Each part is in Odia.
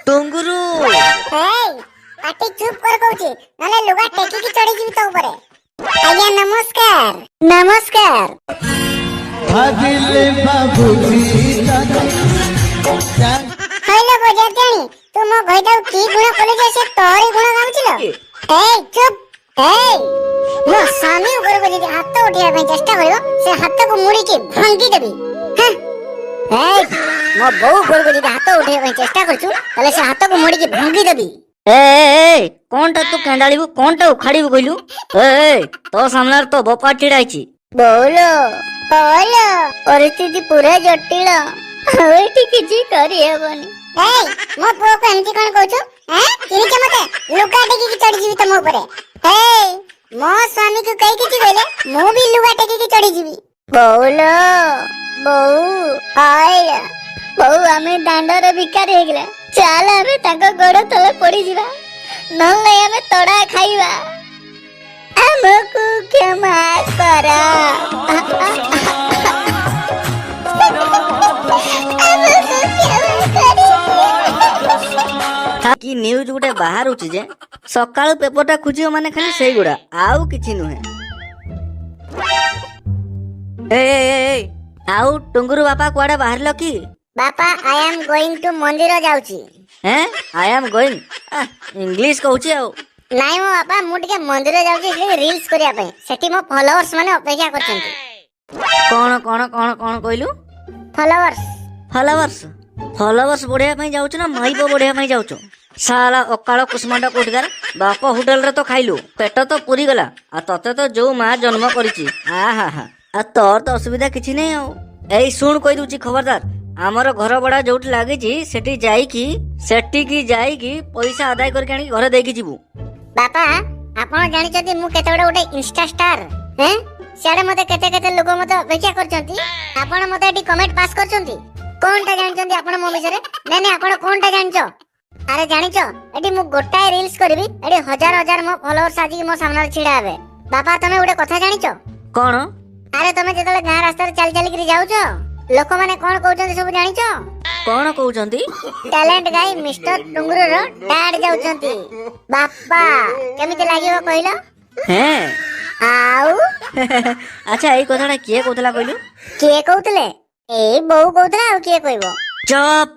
ଟୁଙ୍ଗୁରୁ ହେଇ ପାଟି ଚୁପ କର କହୁଛି, ନହେଲେ ଲୁଗା ଟେକିକି ଚଢି ଯିବି ତୋ ଉପରେ। ଆଜ୍ଞା ନମସ୍କାର। ନମସ୍କାର। ଭାବିଲେ ବାବୁଲି ହଇଲୋ ବଜାତିଆଣି, ତୁ ମୋ ଘଇଟାକୁ କି ଗୁଣ କଲୁ ଯେ ସେ ତୋରି ଗୁଣ ଗାଉଥିଲ? ଏଇ ଚୁପ। ଏଇ ମୋ ସ୍ୱାମୀ ଉପରକୁ ଯଦି ହାତ ଉଠେଇବା ପାଇଁ ଚେଷ୍ଟା କରିବ, ସେ ହାତକୁ ମୁଡ଼ିକି ଭାଙ୍ଗି ଦେବି। ଏଇ ମୋ ବୋଉ ଉପରକୁ ଯଦି ହାତ ଉଠେଇବା ପାଇଁ ଚେଷ୍ଟା କରୁଛୁ, ତାହେଲେ ସେ ହାତକୁ ମୁଡ଼ିକି ଭାଙ୍ଗି ଦେବି। କଣଟା ତୁ କେଣ୍ଡାଳିବୁ, କଣଟା ଉଖାଡ଼ିବୁ କହିଲୁ? ତୋ ସାମ୍ନାରେ ତୋ ବୋପା ଛିଡ଼ା ହେଇଛି। ବୋଉଲୋ ବୋଉଲୋ, ପରିସ୍ଥିତି ପୁରା ଜଟିଳ, ଏଠି କିଛି କରିହେବନି। ଏଇ ମୋ ପୁଅକୁ ଏମିତି କଣ କହୁଛୁ? ଚିନିଛ ମତେ? ଲୁଗା ଟେକିକି ଚଢିଯିବି ତମ ଉପରେ। ଏଇ ମୋ ସ୍ୱାମୀକୁ କେହି କିଛି କହିଲେ ମୁଁ ବି ଲୁଗା ଟେକିକି ଚଢିଯିବି। ବୋଉଲୋ ବୋଉ, ହଇଲୋ ବୋଉ, ଆମେ ଦାଣ୍ଡରେ ଭିକାରୀ ହେଇଗଲା, ଚାଲ ଆମେ ତାଙ୍କ ଗୋଡ଼ ତଳେ ପଡ଼ିଯିବା, ନହେଲେ ଆମେ ତଡ଼ା ଖାଇବା। ଆମକୁ କ୍ଷମା କର। କି ନ୍ୟୁଜ ଗୋଟେ ବାହାରୁଛି ଯେ ସକାଳୁ ପେପରଟା ଖୋଜିବ ମାନେ ଖାଲି ସେଇଗୁଡା, ଆଉ କିଛି ନୁହେଁ। ଆଉ ଟୁଙ୍ଗୁରୁ ବାପା କୁଆଡେ ବାହାରିଲ କି? ବାପା, ଆଇ ଆମ୍ ଗୋଇଂ ଟୁ ମନ୍ଦିର ଯାଉଛି। ଆଇ ଆମ୍ ଗୋଇଂ, ଇଂଲିଶ କହୁଛି ଆଉ। ନାଇଁ ମୋ ବାପା, ମୁଁ ଟିକେ ମନ୍ଦିର ଯାଉଛି ରିଲ୍ସ କରିବା ପାଇଁ। ସେଠି ମୋ ଫଲୋଅର୍ସ ମାନେ ଅପେକ୍ଷା କରିଛନ୍ତି। କଣ କଣ କଣ କଣ କହିଲୁ? ଫଲୋଅର୍ସ ଫଲୋଅର୍ସ ଫଲୋଅର୍ସ ବଢେଇବା ପାଇଁ ଯାଉଛୁ ନା ମାଇପ ବଢେଇବା ପାଇଁ ଯାଉଛୁ? ସାଲା ଅକାଳ କୁଷ୍ମାଣ୍ଡ କୋଟିଦାର, ବାପ ହୋଟେଲରେ ତ ଖାଇଲୁ, ପେଟ ତ ପୁରିଗଲା, ଆଉ ତତେ ତ ଯୋଉ ମା ଜନ୍ମ କରିଛି, ଆଉ ତୋର ତ ଅସୁବିଧା କିଛି ନାହିଁ ଆଉ। ଏଇ ଶୁଣ କହିଦଉଛି ଖବରଦାର, ଆମର ଘର ଭଡା ଯୋଉଠି ଲାଗିଛି ସେଠିକି ଯାଇକି ପଇସା ଆଦାୟ କରିକି ଆଣିକି ଘରେ ଦେଇକି ଯିବୁ। ବାପା, ଆପଣ ଜାଣିଛନ୍ତି ମୁଁ କେତେ ଗୋଟେ ଇନଷ୍ଟା ଷ୍ଟାର? ସିଆଡେ ମତେ କେତେ କେତେ ଲୋକ ମତେ ଅପେକ୍ଷା କରିଛନ୍ତି। ଆପଣ ମତେ ଏଠି କମେଣ୍ଟ ପାସ୍ କରୁଛନ୍ତି। କଣଟା ଜାଣିଛନ୍ତି ଆପଣ ମୋ ବିଷୟରେ? ନାଇଁ ଆପଣ କଣଟା ଜାଣିଛ? ଆରେ ଜାଣିଛ, ଏଠି ମୁଁ ଗୋଟାଏ ରିଲ୍ସ କରିବି, ଏଠି ହଜାର ହଜାର ମୋ ଫଲୋଅର୍ସ ଆସିକି ମୋ ସାମ୍ନାରେ ଛିଡା ହେବେ। ବାପା, ତମେ ଗୋଟେ କଥା ଜାଣିଛ? କଣ? ଆରେ ତମେ ଯେତେବେଳେ ଗାଁ ରାସ୍ତାରେ ଚାଲି ଚାଲିକିରି ଯାଉଛ, ଲୋକମାନେ କଣ କହୁଛନ୍ତି ସବୁ ଜାଣିଛ? କଣ କହୁଛନ୍ତି? ଟ୍ୟାଲେଣ୍ଟ ଗାଇ ମିଷ୍ଟର ଟୁଙ୍ଗୁରୁର ଡାଡ୍ ଯାଉଛନ୍ତି। ବାପା, କେମିତି ଲାଗିବ କହିଲ? ଆଉ ଆଚ୍ଛା, ଏଇ କଥାଟା କିଏ କହୁଥିଲା କହିଲୁ? କିଏ କହୁଥିଲେ? ଏଇ ବୋଉ କହୁଥିଲା, ଆଉ କିଏ କହିବ? ଚୁପ୍।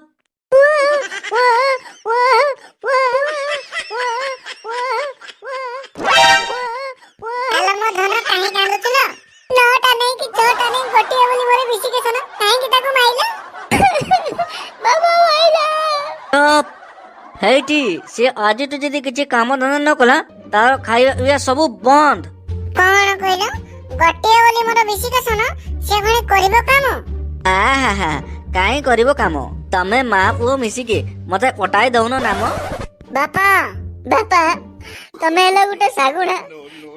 ହେଇଟି ସେ ଆଜିଠୁ ଯଦି କିଛି କାମ ଧନ୍ଦା ନ କଲା, ତାର ଖାଇବା ପିଇବା ସବୁ ବନ୍ଦ। କଣ କହିଲ? ଗୋଟିଏ ବୋଲି ମୋର ବିଶିକେଶନ, ସେ ପୁଣି କରିବ କାମ? କାହିଁ କରିବ କାମ? ତମେ ମା ପୁଅ ମିଶିକି ମତେ ପଟାଇ ଦଉନ ନାମ? ବାପା ବାପା, ତମେ ହେଲେ ଗୋଟେ ଶାଗୁଣା,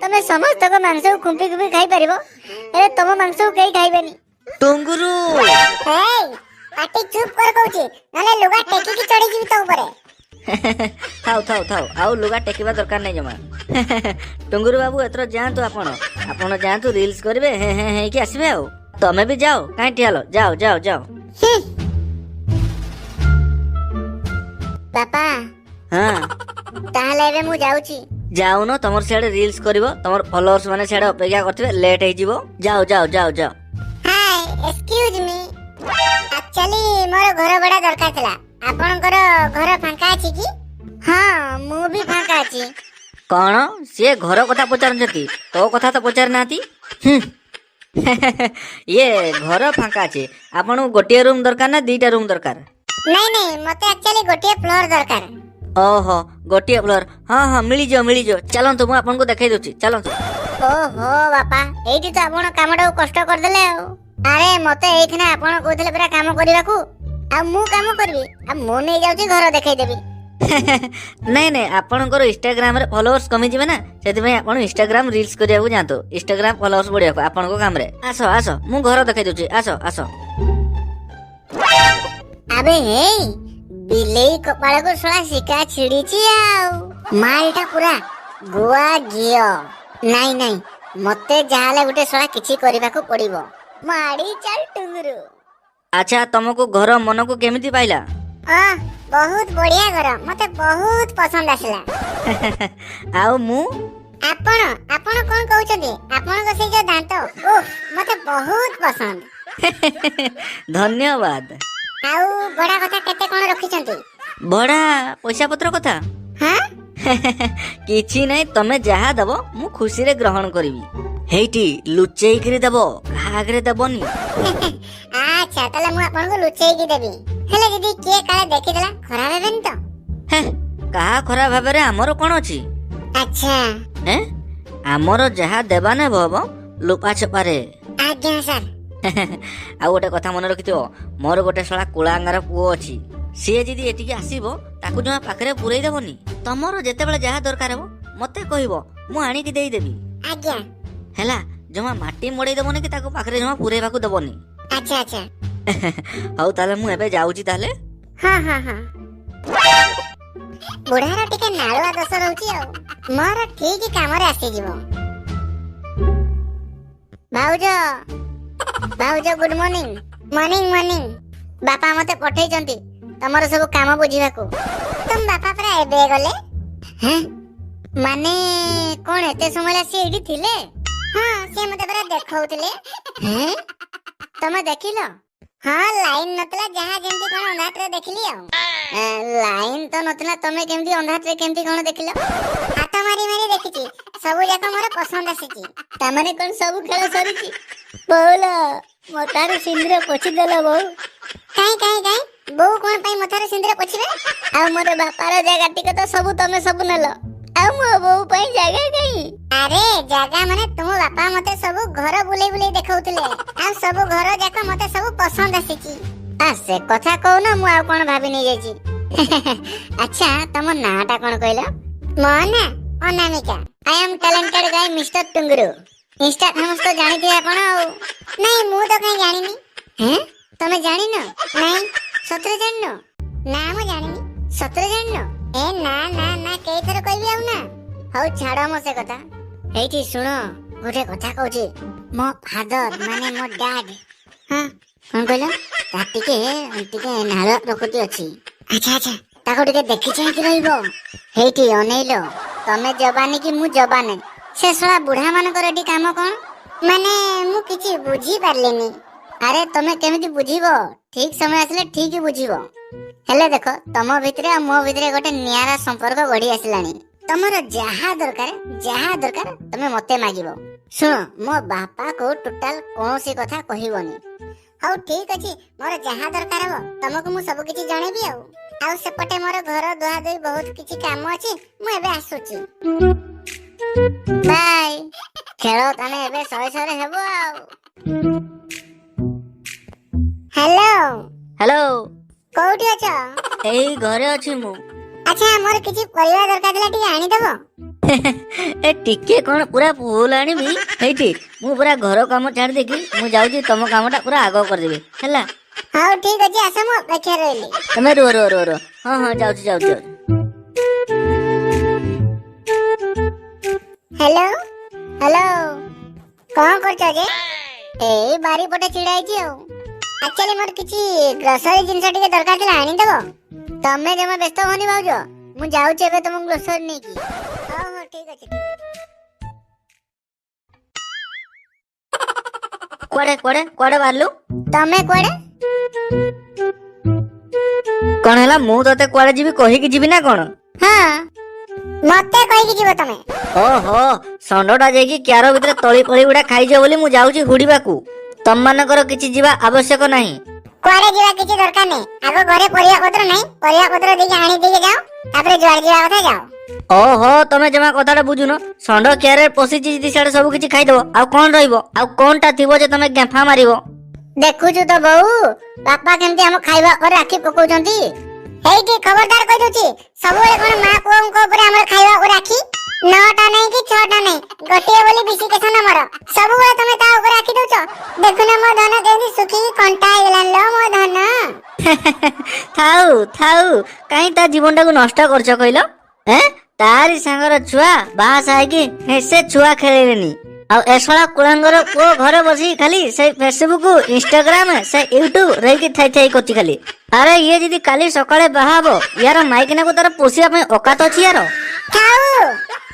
ତମେ ସମସ୍ତଙ୍କ ମାଂସକୁ ଖୁମ୍ପି ଖୁମ୍ପି ଖାଇପାରିବ, ହେଲେ ତମ ମାଂସକୁ କେହି ଖାଇବେନି। ଟୁଙ୍ଗୁରୁ ପାଟି ଚୁପ କର କହୁଛି, ନହେଲେ ଲୁଗା ଟେକିକି ଚଢିଯିବି ତୋ ଉପରେ। ଥାଉ ଥାଉ ଥାଉ, ଆଉ ଲୁଗା ଟେକିବା ଦରକାର ନାହିଁ ଜମା। ଟୁଙ୍ଗୁରୁ ବାବୁ, ଏଥର ଯାଆନ୍ତୁ, ଆପଣ ଯାଆନ୍ତୁ, ରିଲ୍ସ କରିବେ, ହେଇକି ଆସିବେ। ଆଉ ତମେ ବି ଯାଅ, କାହିଁ ଠିଆ ହେଲ, ଯାଅ ଯାଅ ଯାଅ। ବାପା, ତାହେଲେ ଏବେ ମୁଁ ଯାଉଛି। ଯାଉନ, ତମର ସିଆଡେ ରିଲ୍ସ କରିବ, ତମର ଫଲୋଅର୍ସ ମାନେ ସିଆଡେ ଅପେକ୍ଷା କରିଥିବେ, ଲେଟ୍ ହେଇଯିବ। ଯାଅ ଯାଅ ଯାଅ ଯାଅ। ହାଇ, ଏକ୍ସକ୍ୟୁଜ ମି। ଆକ୍ଚୁଆଲି ମୋର ଘର ଭଡା ଦରକାର ଥିଲା। ଆପଣଙ୍କର ଘର ଫାଙ୍କା ଅଛି କି? ହଁ, ମୁଁ ବି ଫାଙ୍କା ଅଛି। କଣ? ସିଏ ଘର କଥା ପଚାରୁଛନ୍ତି, ତୋ କଥା ତ ପଚାରି ନାହାନ୍ତି। ଇଏ ଘର ଫାଙ୍କା ଅଛି, ଆପଣଙ୍କୁ ଗୋଟିଏ ରୁମ୍ ଦରକାର ନା ଦିଟା ରୁମ୍ ଦରକାର? ନାଇଁ, ମତେ ଆକ୍ଚୁଆଲି ଗୋଟିଏ ଫ୍ଲୋର ଦରକାର। ଓହୋ, ଗୋଟିଏ ଫ୍ଲୋର। ହଁ, ମିଳିଯିବ। ଚାଲନ୍ତୁ, ମୁଁ ଆପଣଙ୍କୁ ଦେଖେଇ ଦଉଛି, ଚାଲନ୍ତୁ। ଓହୋ ବାପା, ଏଇଠି ତ ଆପଣ କାମଟାକୁ କଷ୍ଟ କରିଦେଲେ ଆଉ। ଆରେ ମତେ ଏଇଖିନା ଆପଣ କହୁଥିଲେ ପରା କାମ କରିବାକୁ, ଆଉ ମୁଁ କାମ କରିବି, ଆଉ ମୁଁ ନେଇ ଯାଉଛି ଘର ଦେଖେଇଦେବି। ନାଇଁ, ଆପଣଙ୍କର ଇନଷ୍ଟାଗ୍ରାମରେ ଫଲୋଅର୍ସ କମିଯିବେ ନା, ସେଥିପାଇଁ ଆପଣ ଇନଷ୍ଟାଗ୍ରାମ ରିଲ୍ସ କରିବାକୁ ଯାଆନ୍ତୁ, ଇନଷ୍ଟାଗ୍ରାମ ଫଲୋଅର୍ସ ବଢିବାକୁ ଆପଣଙ୍କ କାମରେ। ଆସ, ମୁଁ ଘର ଦେଖେଇ ଦଉଛି, ଆସ। ଆବେ ହେଇ, ବିଲେଇ କପାଳକୁ ଶଳା ଶିକା ଛିଡିଛି ଆଉ। ମାଲଟା ପୁରା ଗୁଆ ଘିଅ। ନାଇଁ, ମତେ ଯାହାହେଲେ ଗୋଟେ ଶଳା କିଛି କରିବାକୁ ପଡିବ। ମାଡି ଚାଲ ଟୁଙ୍ଗୁରୁ। ଆଚ୍ଛା, ତମକୁ ଘର ମନକୁ କେମିତି ପାଇଲା? बहुत बढ़िया घर मते बहुत पसंद आसला। ଆଉ ମୁଁ आपण आपण कोन कहउछथि आपण को से जो दांत ओह मते बहुत पसंद। ଧନ୍ୟବାଦ। आउ बड़ा कथा केते कोन रखिछंती? ଭଡ଼ା ପଇସା ପତ୍ର କଥା हां କିଛି ନାହିଁ, ତମେ ଯାହା ଦବ ମୁଁ ଖୁସିରେ ଗ୍ରହଣ କରିବି। ହେଇଠି ଲୁଚେଇକିରି ଦବ, କାହା ଆଗରେ ଦବନି। अच्छा तले मु आपण को लुचेई की देबी हेले दीदी के काले देखि देला खराब हेबेन तो। ହେ, କାହା ଖରାପ ଭାବରେ ଆମର କ'ଣ ଅଛି? अच्छा ଆମର ଯାହା ଦେବା ନେବ ହବ ଲୁପା ଛପାରେ। आज्ञा सर। ଆଉ ଗୋଟେ କଥା ମନେ ରଖିଥିବ, ମୋର ଗୋଟେ ଶଳା କୁଳାଙ୍ଗାର ପୁଅ ଅଛି। ସିଏ ଯଦି ଏଠିକି ଆସିବ ତାକୁ ଜମା ପାଖରେ ପୁରେଇ ଦେବନି। ତମର ଯେତେବେଳେ ଯାହା ଦରକାର ହବ ମତେ କହିବ, ମୁଁ ଆଣିକି ଦେଇଦେବି। आज्ञा। ହେଲା, ଜମା ମାଟି ମଡେଇ ଦେବନି କି ତାକୁ ପାଖରେ ଜମା ପୁରେଇବାକୁ ଦେବନି। अच्छा अच्छा ହଉ ତାହେଲେ ମୁଁ ଏବେ ଯାଉଛି ତାହେଲେ। हाँ हाँ हाँ बुढ़ार टिके नालुआ दोष रहउची आ मोर ठीक काम रे आसी जीवो। भाउज भाउज गुड मॉर्निंग। Morning morning. बापा मते पठै चंती तमर सब काम बुझिबाकू। तुम बापा परा एबे गले? हैं माने कोन एते समय ला सी एडी थिले? हां से मते परा देखौतिले। हैं तमे देखिलो? हाँ लाइन नतला जहाँ जेमती कोन अंधात रे देखिली आ। लाइन तो नतला तमे केमती अंधात रे केमती कोन देखिलो? हाथ मारी मारी देखिची सब जाक मोर पसंद आसीची। तमने कोन सब खेल सरीची? बोला मतार सिंदूर पोछि देला बो। काई काई काई बो कोन पई मतार सिंदूर पोछिबे? आ मोर बापार जगह टिक तो सब तमे सब नेलो। आ मो बो पई जगह काई? अरे जगह माने तुम बापा मते सब घर बुले बुले देखौतले। आ सब घर जाक मते सब पसंद आसीची। आ से कथा कहू ना मु आ कोन भाबी नै जाईची। अच्छा तम नाटा कोन कहलो? मो ना Anamika. I am talented guy mister Tungru. Instagram तो जानि थि आपण आ नहीं मु तो कहीं जानिनी। हैं तमे जानिनो? नहीं सतरे जानिनो? ना मु जानिनी सतरे जानिनो। ए ना ना ना केई थर कहबी आउ ना। हौ छाड़ मो से कथा। एठी सुनो गोटे कथा कहूची। मो फादर माने मो डैड हां कोन कहलो? ताटिके टिके नाळ प्रकृति अछि। अच्छा अच्छा ताको टिके देखि छै कि रहइबो। हेठी अनेइलो तमे जवानी कि मु जवानी से सळा बुढ़ा मानकर एठी काम कोन? माने मु किछि बुझी पारलेनी। अरे तमे केमिति बुझिबो? ठीक समय आसले ठीक ही बुझिबो। हेले देखो तम भितरे आ मो भितरे गोटे नियारा संपर्क गढी आसलानी। तमर जहा दरकार तमे मते मागिबो। सुनो मो बापा को टोटल कोनोसी कथा कहिबोनी। हौ ठीक अछि मोर जहा दरकार हो तमको मु सब किछि जणेबी आ सेपटे मोर घर दुहा दुई बहुत किछि काम अछि मु एबे आसुची। बाय खेलो तने एबे सय सय हेबो आ। हेलो हेलो कोउठी अछ? एई घरे अछि मु। अच्छा मोर किछि परिवा दरकार दिला टी आनी देबो? ए टिके कोन पूरा फुल आनिबी। हेठी मु पूरा घर काम छाड़ देकी मु जाउची, तम कामटा पूरा आगो कर देबी हैला। हां ठीक अछि आसे मु अपेक्षा रहली। तमे रो रो रो रो। हां हां जाउची जाउची। हेलो हेलो कोन करछ जे? ए बारी पटे चिड़ाई छी आ एक्चुअली मोर किछि ग्रोसरी जिंस टिके दरकार दिला आनी देबो? तमे जमा व्यस्त होनी भाउजो मु जाउची एबे तुम ग्रोसरी नै की। हां हां ठीक अछि। कोड़े कोड़े कोड़े बारलु? तमे कोड़े? कोन हैला मु तते कोड़े जीवी कहि कि जीवी ना कोन? हां मते कहि कि जीवो तमे। ओहो संडोटा जेकी क्यारो भितरे तळी पळी उडा खाइ जे बोली मु जाउची हुडीबाकू। तम मानकर किछि जीवा आवश्यक नाही। कोड़े जीवा किछि दरकार नै। आगो घरे परिया पत्र नै, परिया पत्र देके आनी देके जाओ तापरे जुआर जीवा कथा जाओ। ओहो तमे जमा कथाटा बुझुनो। संडो क्यारे पसिची जदी साडे सब किछि खाइ दबो आ कोन रहइबो आ कोनटा थिबो जे तमे गेफा मारिबो। देखुछु तो बहु पापा केमती हम खाइबा पर राखी पकोचंती। हेइटी खबरदार कहि दोची सबले कोन मा कोन को ऊपर हमर खाइबा को राखी 9टा नै कि 6टा नै गटिए बोली बिसिकेशन हमर सबले तमे ता ऊपर राखी दोचो। देखुना मो धन केनी सुखी कंटा आइलान लो मो धन। थाउ थाउ काई ता जीवनटा को नष्ट करछ कहिलो? हैं तारी सांगर छुआ बास आइ कि हे से छुआ खेलेनी ଆଉ ଏସଳା କୁଳାଙ୍ଗର ପୁଅ ଘରେ ବସି ଖାଲି ସେ ଫେସବୁକ୍ ଇନଷ୍ଟାଗ୍ରାମ ସେ ୟୁଟ୍ୟୁବ ରହିକି ଥାଇ ଥାଇ କରୁଛି ଖାଲି। ଆରେ ଇଏ ଯଦି କାଲି ସକାଳେ ବାହା ହବ ୟାର ମାଇକିନାକୁ ତାର ପୋଷିବା ପାଇଁ ଅକାତ ଅଛି ୟାର। ଥାଉ।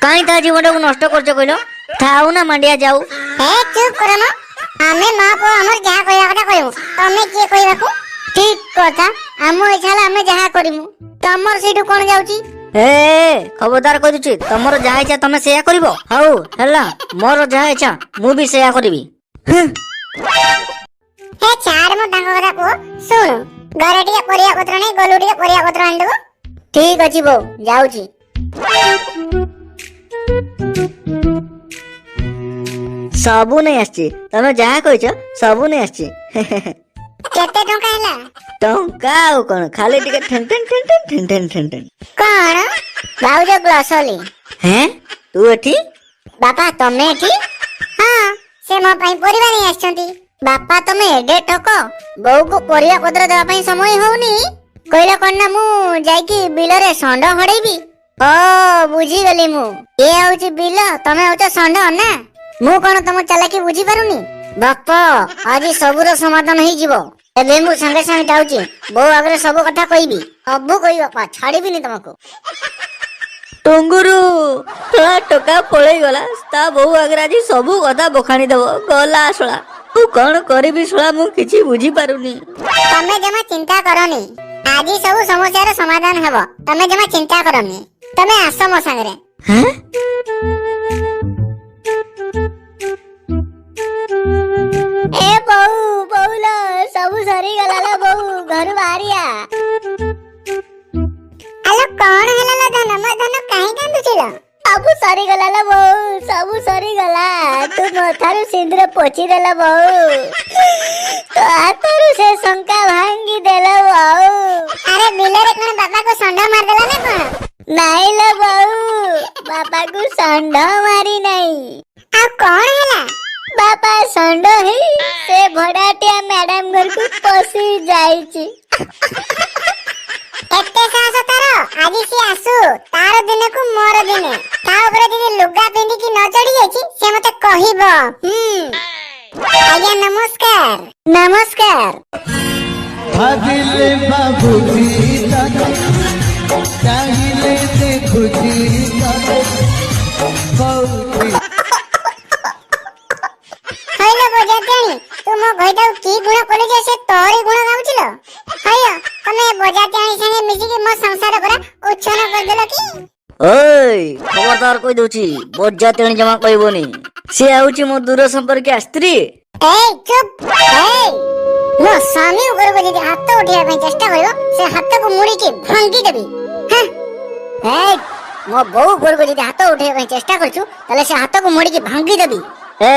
କାହିଁ ତା ଜୀବନଟାକୁ ନଷ୍ଟ କରୁଛ କହିଲ? ଥାଉ ନା ମାଣ୍ଡିଆ ଯାଉ। ହେ ଚୁପ୍ କର ମ। ଆମେ ମା ପୁଅ ଆମର ଯାହା କହିବା କଥା କହିବୁ। ତମେ କିଏ କହିବାକୁ? ଠିକ କଥା। ଆମ ଇଚ୍ଛା ହେଲା ଆମେ ଯାହା କରିମୁ। ତମର ସେଇଠୁ କଣ ଯାଉଛି? ଏ ଖବରଦାର କହିଦଉଛି ତମର ଯାହା ଇଚ୍ଛା ତମେ ସେଇଆ କରିବ। ହଉ ହେଲା ମୋର ଯାହା ଇଚ୍ଛା ମୁଁ ବି ସେଇଆ କରିବି। ହେ ଛାଡ ମ ତାଙ୍କ କଥା କୁହ। ଶୁଣୁ ଘରେ ଟିକେ ପରିବା ପତ୍ର ନାହିଁ ଗଲୁ ଟିକେ ପରିବା ପତ୍ର ଆଣିଦେବୁ। ଠିକ ଅଛି ବୋଉ ଯାଉଛି। ସବୁ ନେଇ ଆସିଛି ତମେ ଯାହା କହିଛ ସବୁ ନେଇ ଆସିଛି। କେତେ ଟଙ୍କା ହେଲା? ଟଙ୍କା ଆଉ କଣ ଖାଲି ଟିକେ ଠେନ୍ ଠେନ୍ ଠେନ୍ ଠେନ୍ ଠେନ୍ ଠେନ୍ ଠେନ୍ ଠେନ୍। କଣ ଭାଉଜ ଗ୍ଲସଲି? ହେଁ ତୁ ଏଠି? ବାପା ତମେ ଏଠି? ହଁ ସେ ମୋ ପାଇଁ ପରିବା ନେଇ ଆସିଛନ୍ତି। ବାପା ତମେ ଏଡେ ଠକ ବୋଉକୁ ପରିବା ପତ୍ର ଦେବା ପାଇଁ ସମୟ ହଉନି। କହିଲ କଣ ନା ମୁଁ ଯାଇକି ବିଲରେ ଷଣ୍ଢ ହଡେଇବି। ଓ ବୁଝିଗଲି ମୁଁ। ଇଏ ହଉଛି ବିଲ ତମେ ହଉଛ ଷଣ୍ଢ ନା। ମୁଁ କଣ ତମ ଚାଲାକି ବୁଝିପାରୁନି? ବାପା ଆଜି ସବୁର ସମାଧାନ ହେଇଯିବ। ଏବେ ମୁଁ ସାଙ୍ଗେ ସାଙ୍ଗେ ଯାଉଛି ବୋଉ ଆଗରେ ସବୁ କଥା କହିବି। ସବୁ କହିବି ବାପା ଛାଡିବିନି ତମକୁ। ଟୁଙ୍ଗୁରୁ ତା ଟୋକା ପଳେଇ ଗଲା ତା ବୋଉ ଆଗରେ ଆଜି ସବୁ କଥା ବଖାଣି ଦବ ଗଲା ଶଳା। ମୁଁ କଣ କରିବି ଶଳା ମୁଁ କିଛି ବୁଝିପାରୁନି। ତମେ ଜମା ଚିନ୍ତା କରନି ଆଜି ସବୁ ସମସ୍ୟାର ସମାଧାନ ହେବ। ତମେ ଜମା ଚିନ୍ତା କରନି। ତମେ ଆସ ମୋ ସାଙ୍ଗରେ। ହେଁ ଏ ବୋଉ ବୋଉଲ ସବୁ ସରିଗଲା ଲୋ ବୋଉ ଘରୁ ବାହାରିଆ। ଆଲୋ କଣ ହେଲା ଲୋ ଧନ ମୋ ଧନ କାହିଁ କାନ୍ଦୁଥିଲ? ସବୁ ସରିଗଲା ଲୋ ବୋଉ ସବୁ ସରିଗଲା। ତୁ ମୋ ଠାରୁ ସିନ୍ଦୁର ପୋଛିଦେଲ ବୋଉ। ତୋ ହାତରୁ ସେ ଶଙ୍କା ଭାଙ୍ଗି ଦେଲ ବୋଉ। ଆରେ ବିଲରେ କଣ ବାପାକୁ ଷଣ୍ଢ ମାରିଦେଲା ନା କଣ? ନାଇଁ ଲୋ ବୋଉ ବାପାକୁ ଷଣ୍ଢ ମାରି ନାହିଁ। ଆଉ କଣ ହେଲା? ବାପା ଷଣ୍ଢ ହେଇ ସେ ଭଡାଟିଆ ମ୍ୟାଡାମ ଘରକୁ ପଶି ଯାଇଛି। ଏତେ ସାହସ ତାର? ଆଜି ସିଏ ଆସୁ ତାର ଦିନକୁ ମୋର ଦିନେ। ତା ଉପରେ ଯଦି ଲୁଗା ପିନ୍ଧିକି ନ ଚଢି ଯାଇଛି ସେ ମତେ କହିବ। ଆଜ୍ଞା ନମସ୍କାର। ନମସ୍କାର। भागिले बाबूजी दादा चाहिले देखुजी दादा बहुती ହଇଲୋ ବଜାତିଆଣି ତୁ ମୋ ଘଇଟାକୁ କି ଗୁଣ କଲୁ ଯେ ସେ ତୋରି ଗୁଣ ଗାଉଥିଲ? ହଇଲୋ ତମେ ବଜାତିଆଣି ସାଙ୍ଗେ ମିଶିକି ମୋ ସଂସାର ପୁରା ଉଚ୍ଛନ୍ନ କରିଦେଲ କି? ଓଇ ଖବରଦାର କହି ଦଉଛି ବଜାତିଆଣି ଜମା କହିବନି। ସିଏ ହଉଛି ମୋ ଦୂର ସମ୍ପର୍କୀୟ ସ୍ତ୍ରୀ। ଏଇ ଚୁପ୍। ଏଇ ମୋ ସ୍ୱାମୀ ଉପରକୁ ଯଦି ହାତ ଉଠେଇବା ପାଇଁ ଚେଷ୍ଟା କରିବ ସେ ହାତକୁ ମୁଡ଼ିକି ଭାଙ୍ଗି ଦେବି। ଏଇ ମୋ ବୋଉ ଉପରକୁ ଯଦି ହାତ ଉଠେଇବା ପାଇଁ ଚେଷ୍ଟା କରୁଛୁ ତାହେଲେ ସେ ହାତକୁ ମୁଡ଼ିକି ଭାଙ୍ଗି ଦେବି। ଏ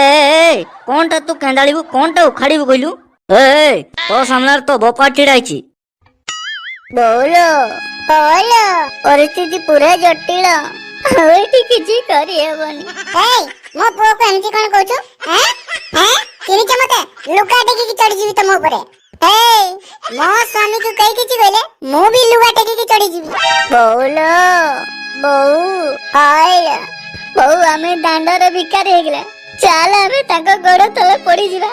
କଣଟା ତୁ କେଣ୍ଡାଳିବୁ କଣଟା ଉଖାଡ଼ିବୁ କହିଲୁ? ଏ ତୋ ସାମ୍ନାରେ ତୋ ବୋପା ଛିଡା ହେଇଛି। ବୋଉଲୋ ବୋଉଲୋ ପରିସ୍ଥିତି ପୁରା ଜଟିଳ। ଏଠି କିଛି କରିହେବନି। ଏଇ ମୋ ପୁଅକୁ ଏମିତି କଣ କହୁଛୁ? ଚିନିଛ ମତେ? ଲୁଗା ଟେକିକି ଚଢିଯିବି ତମ ଉପରେ। ଏଇ ମୋ ସ୍ୱାମୀକୁ କେହି କିଛି କହିଲେ ମୁଁ ବି ଲୁଗା ଟେକିକି ଚଢିଯିବି। ବୋଉଲୋ ବୋଉ ହଇଲୋ ବୋଉ ଆମେ ଦାଣ୍ଡରେ ଭିକାରୀ ହେଇଗଲା। ଚାଲ ଆମେ ତାଙ୍କ ଗୋଡ଼ ତଳେ ପଡିଯିବା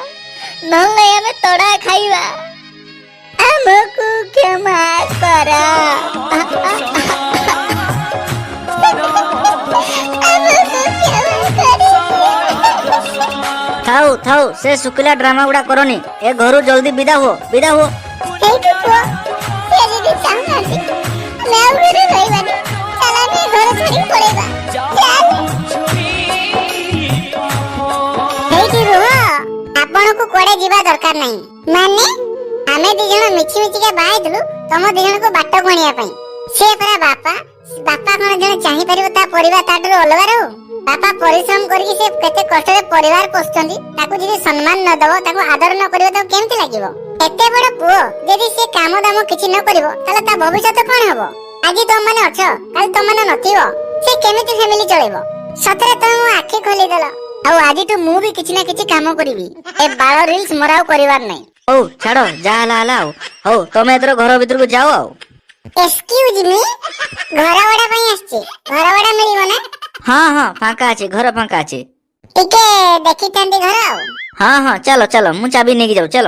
ନହେଲେ ଆମେ ତଡା ଖାଇବା। ଆମକୁ କ୍ଷମା କର। ଆମକୁ କ୍ଷମା କରିଦିଅ। ଥାଉ ଥାଉ ସେ ଶୁଖିଲା ଡ୍ରାମା ଗୁଡା କରନି। ଏ ଘରୁ ଜଲ୍ଦି ବିଦା ହୁଅ ବିଦା ହୁଅ। ସେଇଠୁ ପୁଅ ସେ ଯଦି ଚାହୁଁନାହାନ୍ତି ଆମେ ଆଉ ଘରେ ରହିବାନି। ଚାଲ ଆମେ ଘର ଛାଡି ପଳେଇବା। ସେଇଠି ରୁହ ଆପଣଙ୍କୁ କୁଆଡେ ଯିବା ଦରକାର ନାହିଁ। ମାନେ ଆମେ ଦି ଜଣ ମିଛି ମିଛିକା ବାହା ହେଇଥିଲୁ ତମ ଦି ଜଣଙ୍କୁ ବାଟକୁ ଆଣିବା ପାଇଁ। ସେ ପରା ବାପା ବାପା କଣ ଜଣେ ଚାହିଁପାରିବ ତା ପରିବାର ତାଠାରୁ ଅଲଗା ରହୁ? ବାପା ପରିଶ୍ରମ କରିକି ସେ କେତେ କଷ୍ଟରେ ପରିବାର ପୋଷୁଛନ୍ତି। ତାକୁ ଯଦି ସମ୍ମାନ ନ ଦବ ତାକୁ ଆଦର ନ କରିବ ତାକୁ କେମିତି ଲାଗିବ? ଏତେ ବଡ ପୁଅ ଯଦି ସେ କାମ ଦାମ କିଛି ନ କରିବ ତାହେଲେ ତା ଭବିଷ୍ୟତ କଣ ହବ? ଆଜି ତମମାନେ ଅଛ କାଲି ତମମାନେ ନଥିବ ସେ କେମିତି ଫ୍ୟାମିଲି ଚଳେଇବ? ସତରେ ତମେ ମୋ ଆଖି ଖୋଲିଦେଲ। ଆଉ ଆଜିଠୁ ମୁଁ ବି କିଛି ନା କିଛି କାମ କରିବି। ଏ ବାଳ ରିଲ୍ସ ମୋର ଆଉ କରିବାର ନାହିଁ। ହଉ ଛାଡ ଯାହା ହେଲା ହେଲା ଆଉ। ହଉ ତମେ ଏଥର ଘର ଭିତରକୁ ଯାଅ ଆଉ। ଏକ୍ସକ୍ୟୁଜ ମି ଘର ଭଡା ପାଇଁ ଆସିଛି। ଘର ଭଡା ମିଳିବ ନା? ହଁ ହଁ ଫାଙ୍କା ଅଛି ଘର ଫାଙ୍କା ଅଛି। ଟିକେ ଦେଖିଥାନ୍ତି ଘର ଆଉ। ହଁ ହଁ ଚାଲ ଚାଲ ମୁଁ ଚାବି ନେଇକି ଯାଉ ଚାଲ।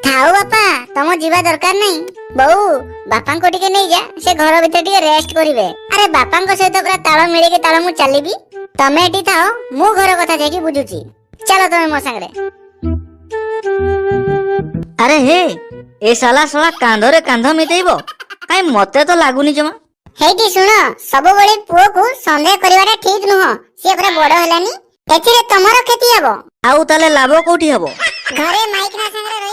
ଥାଉ ବାପା ତମ ଯିବା ଦରକାର ନାହିଁ। ବୋଉ ବାପାଙ୍କୁ ଟିକେ ନେଇଯା, ସେ ଘର ଭିତରେ ଟିକେ ରେଷ୍ଟ କରିବେ। ଆରେ ବାପାଙ୍କ ସହିତ ପୁରା ତାଳ ମିଳିକି ତାଳ ମୁଁ ଚାଲିବି। ତମେ ଏଠି ଥାଅ, ମୁଁ ଘର କଥା ଯାଇକି ବୁଝୁଛି। ଚାଲ ତମେ ମୋ ସାଙ୍ଗରେ। ଆରେ ହେ ଏ ଶଳା କାନ୍ଧରେ କାନ୍ଧ ମିଟେଇବ, କାଇଁ ମତେ ତ ଲାଗୁନି ଜମା। ହେଇଟି ଶୁଣ, ସବୁବେଳେ ପୁଅକୁ ସନ୍ଦେହ କରିବାଟା ଠିକ ନୁହଁ। ସିଏ ପୁରା ବଡ ହେଲାନି, ଏଥିରେ ତମର କ୍ଷତି ହବ। ଆଉ ତାହେଲେ ଲାଭ କୋଉଠି ହବ? ଘରେ ମାଇକିନା ସାଙ୍ଗରେ